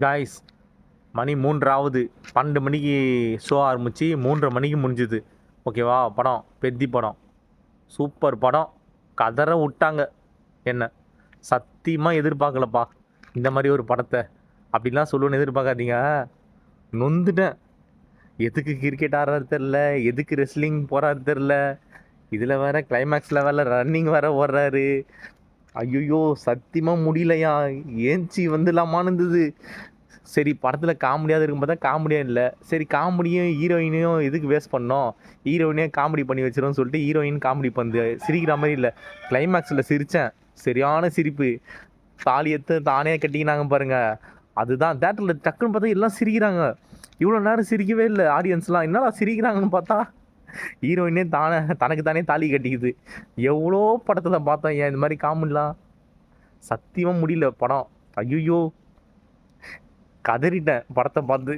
Guys மணி 3 12 மணிக்கு show ஆரம்பிச்சு 3:30 மணிக்கு முடிஞ்சுது. ஓகேவா? படம் பெத்தி படம் சூப்பர் படம். கதற விட்டாங்க என்ன. சத்தியமாக எதிர்பார்க்கலப்பா இந்த மாதிரி ஒரு படத்தை. அப்படிலாம் சொல்லுவேன்னு எதிர்பார்க்காதீங்க. நொந்துட்டேன். எதுக்கு கிரிக்கெட் ஆடுறது தெரில, எதுக்கு ரெஸ்லிங் போகிறாரு தெரில. இதில் வேற கிளைமேக்ஸில் வேற ரன்னிங் வேற ஓடுறாரு. ஐயோ சத்தியமாக முடியலையா. ஏஞ்சி வந்துடலாமான்னு இருந்தது. சரி படத்தில் காமெடியாக இருக்கும் பார்த்தா காமெடியாக இல்லை. சரி காமெடியும் ஹீரோயினையும் எதுக்கு வேஸ்ட் பண்ணோம், ஹீரோயினே காமெடி பண்ணி வச்சிரும்னு சொல்லிட்டு ஹீரோயின் காமெடி பண்ணு சிரிக்கிற மாதிரி இல்லை. கிளைமேக்ஸில் சிரித்தேன். சரியான சிரிப்பு. தாலியத்தை தானே கட்டிக்கினாங்க பாருங்க. அதுதான் தேட்டரில் டக்குன்னு பார்த்தா எல்லாம் சிரிக்கிறாங்க. இவ்வளோ நேரம் சிரிக்கவே இல்லை ஆடியன்ஸ்லாம். என்னடா சிரிக்கிறாங்கன்னு பார்த்தா ஹீரோயினே தனக்கு தானே தாலி கட்டிக்குது. எவ்வளோ படத்தில் பார்த்தோம் ஏன் இந்த மாதிரி காமெடிலாம். சத்தியமாக முடியல படம். ஐயோ கதறிட்டேன் படத்தை பார்த்து.